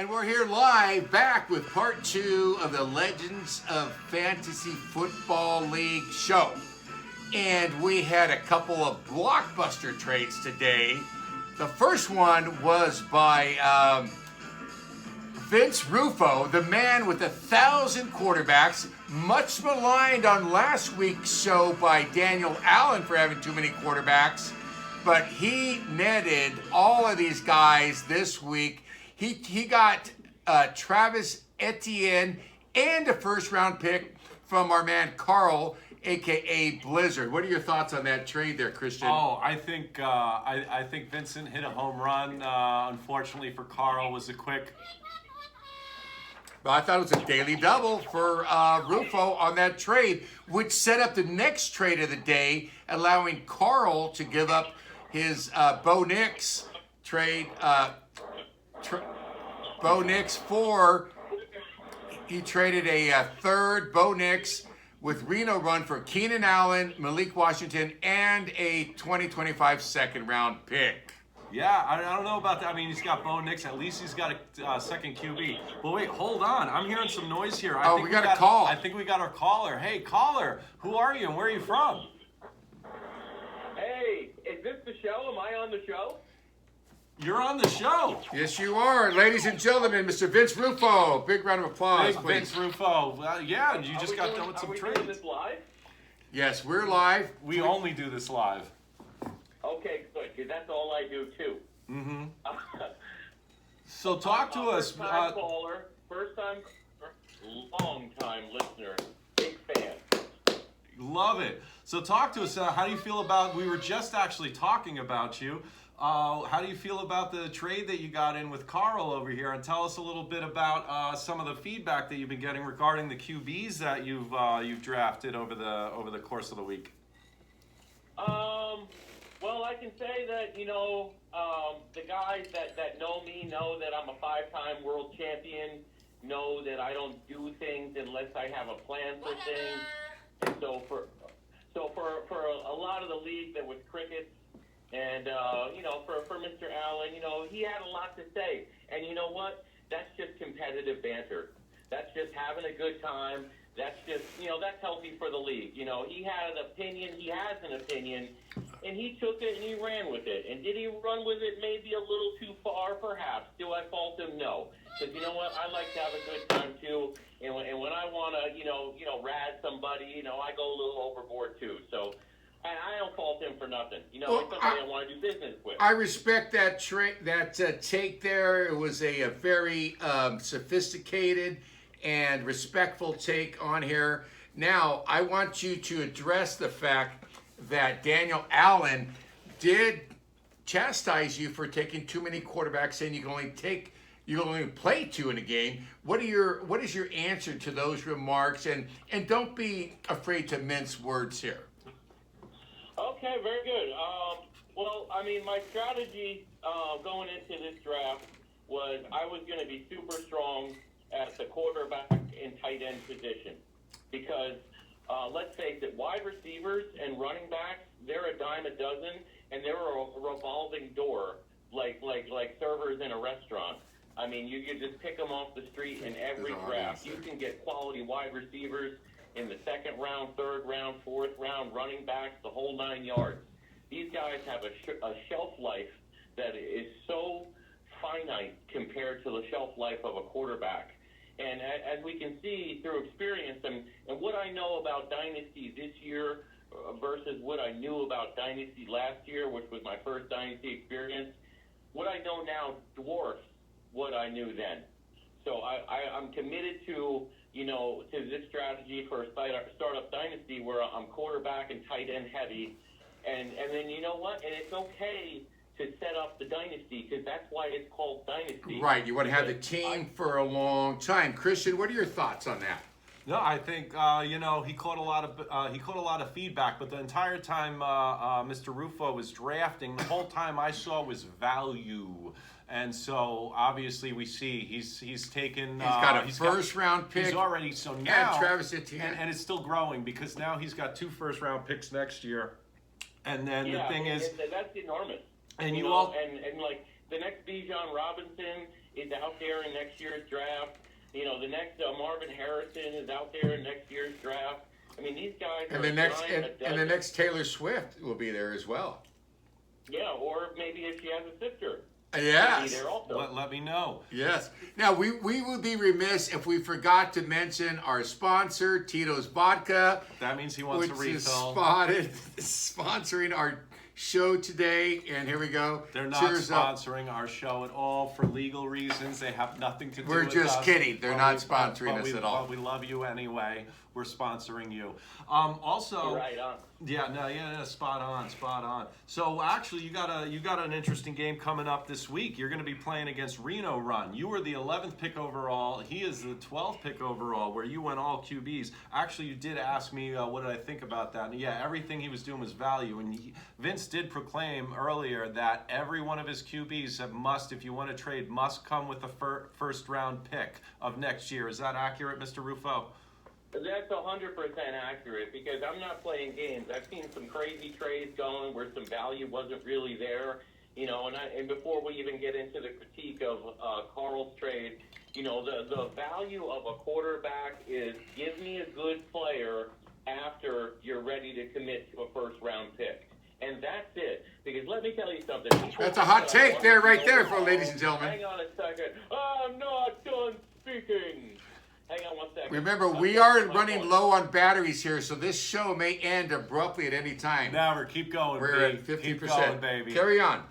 And we're here live back with part 2 of the Legends of Fantasy Football League show. And we had a couple of blockbuster trades today. The first one was by Vince Ruffo, the man with 1,000 quarterbacks, much maligned on last week's show by Daniel Allen for having too many quarterbacks. But he netted all of these guys this week. He got Travis Etienne and a first-round pick from our man Carl, a.k.a. Blizzard. What are your thoughts on that trade there, Christian? Oh, I think Vincent hit a home run. Unfortunately for Carl, was a quick. Well, I thought it was a daily double for Ruffo on that trade, which set up the next trade of the day, allowing Carl to give up his Bo Nix trade. Bo Nix he traded a third Bo Nix with Reno run for Keenan Allen, Malik Washington, and a 2025 second round pick. Yeah, I don't know about that. I mean, he's got Bo Nix. At least he's got a second QB. But wait, hold on. I'm hearing some noise here. I think we got a call. I think we got our caller. Hey, caller, who are you and where are you from? Hey, is this the show? Am I on the show? You're on the show. Yes, you are. Ladies and gentlemen, Mr. Vince Ruffo. Big round of applause, Big please. Vince Ruffo. Yeah, you just got done with some trades. Are we doing this live? Yes, we're live. We only do this live. Okay, good, because that's all I do, too. Mm-hmm. So talk to us. First-time caller, first-time, long-time listener, big fan. Love it. So talk to us. How do you feel about, we were just actually talking about you. How do you feel about the trade that you got in with Carl over here? And tell us a little bit about some of the feedback that you've been getting regarding the QBs that you've drafted over the course of the week. Well, I can say that, the guys that know me know that I'm a 5-time world champion, know that I don't do things unless I have a plan for things. And so for a lot of the league that was crickets, and, for Mr. Allen, he had a lot to say. And you know what? That's just competitive banter. That's just having a good time. That's just, that's healthy for the league. He had an opinion. He has an opinion. And he took it and he ran with it. And did he run with it maybe a little too far? Perhaps. Do I fault him? No. Because you know what? I like to have a good time, too. And when I want to, rad somebody, I go a little overboard, too. So I don't fault him for nothing. It's somebody I want to do business with. I respect that take there. It was a very sophisticated and respectful take on here. Now, I want you to address the fact that Daniel Allen did chastise you for taking too many quarterbacks, saying you can only play 2 in a game. What is your answer to those remarks? And don't be afraid to mince words here. Okay, very good. My strategy going into this draft was I was going to be super strong at the quarterback and tight end position because, let's face it, wide receivers and running backs, they're a dime a dozen, and they're a revolving door like servers in a restaurant. I mean, you can just pick them off the street in every draft. You can get quality wide receivers in the 2nd round, 3rd round, 4th round, running backs, the whole 9 yards. These guys have a shelf life that is so finite compared to the shelf life of a quarterback. And as we can see through experience and what I know about Dynasty this year versus what I knew about Dynasty last year, which was my first Dynasty experience, what I know now dwarfs what I knew then. So I'm committed to this strategy for a startup dynasty where I'm quarterback and tight end heavy. And then you know what? And it's okay to set up the dynasty because that's why it's called Dynasty. Right. You want to have the team for a long time. Christian, what are your thoughts on that? No, I think he caught a lot of feedback, but the entire time Mr. Ruffo was drafting, the whole time I saw was value. And so obviously we see he's taken. He's got a first round pick. He's already now. And Travis Etienne. And it's still growing because now he's got 2 first round picks next year. And then the thing is, that's enormous. And and like the next Bijan Robinson is out there in next year's draft. You know, the next Marvin Harrison is out there in next year's draft. I mean, these guys And are the next Taylor Swift will be there as well. Yeah, or maybe if she has a sister. Yes. Be there also. Let me know. Yes. Now, we would be remiss if we forgot to mention our sponsor, Tito's Vodka. That means he wants a which is refill. sponsoring our show today. And here we go. They're not Cheers up. sponsoring our show at all for legal reasons. They have nothing to do We're with just us. kidding. They're But not we- sponsoring but us we- at all. But we love you anyway. We're sponsoring you. Also, Right on. yeah, spot on. So actually, you got an interesting game coming up this week. You're going to be playing against Reno Run. You were the 11th pick overall. He is the 12th pick overall, where you went all QBs. Actually, you did ask me what did I think about that. And yeah, everything he was doing was value. And Vince did proclaim earlier that every one of his QBs must, if you want to trade, must come with a first round pick of next year. Is that accurate, Mr. Rufo? That's 100% accurate because I'm not playing games. I've seen some crazy trades going where some value wasn't really there, you know. And before we even get into the critique of Carl's trade, you know, the value of a quarterback is give me a good player after you're ready to commit to a first round pick. And that's it. Because let me tell you something. That's a hot take there, right there, for ladies and gentlemen. Hang on a second. I'm not done speaking. Hang on one second. Remember, we are running low on batteries here, so this show may end abruptly at any time. Never. Keep going, We're B. at 50%. Keep going, baby. Carry on.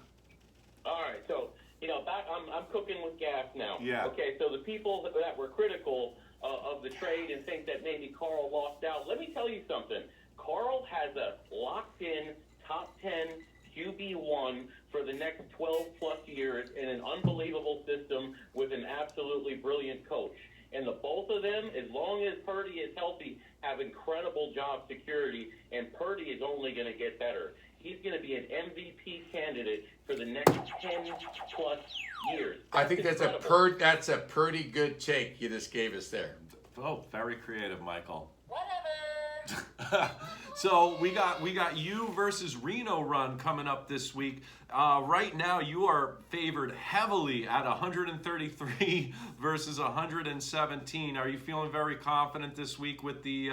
All right, so you know, I'm cooking with gas now. Yeah. Okay, so the people that were critical of the trade and think that maybe Carl lost out, let me tell you something. Carl has a locked-in top 10 QB1 for the next 12 plus years in an unbelievable system with an absolutely brilliant coach. And the both of them, as long as Purdy is healthy, have incredible job security, and Purdy is only going to get better. He's going to be an MVP candidate for the next 10 plus years. I think that's a pretty good take you just gave us there. Oh, very creative, Michael. Whatever. So we got you versus Reno Run coming up this week. Right now, you are favored heavily at 133 versus 117. Are you feeling very confident this week with the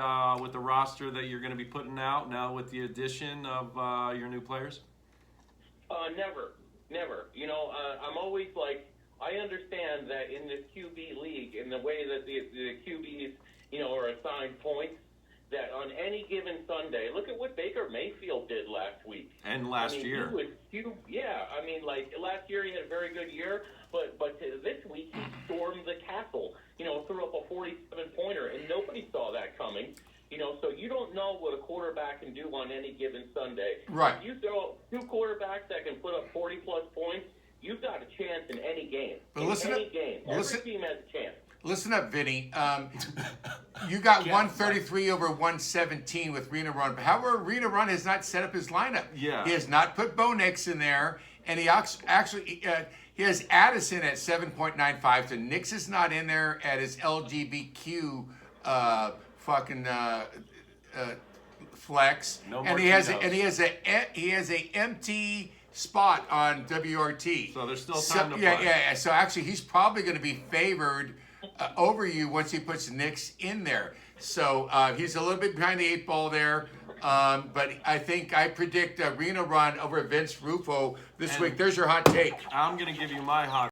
roster that you're going to be putting out now with the addition of your new players? Never. You know, I'm always like, I understand that in this QB league, in the way that the QBs, you know, are assigned points, that on any given Sunday, look at what Baker Mayfield did last week. And last year. I mean, like, last year he had a very good year, but this week he stormed the castle, you know, threw up a 47-pointer, and nobody saw that coming. You know, so you don't know what a quarterback can do on any given Sunday. Right. If you throw two quarterbacks that can put up 40-plus points, you've got a chance in any game. But Every listen- team has a chance. Listen up, Vinny. You got 133 over 117 with Reno Run. However, Reno Run has not set up his lineup. Yeah. He has not put Bo Nix in there, and he actually he has Addison at 7.95. So Nix is not in there at his LGBTQ flex. No more and he has Tito's. he has a empty spot on WRT. So there's still time to play. Yeah. So actually, he's probably going to be favored over you once he puts Nix in there. So he's a little bit behind the 8 ball there. But I predict Reno Run over Vince Rufo this week. There's your hot take. I'm going to give you my hot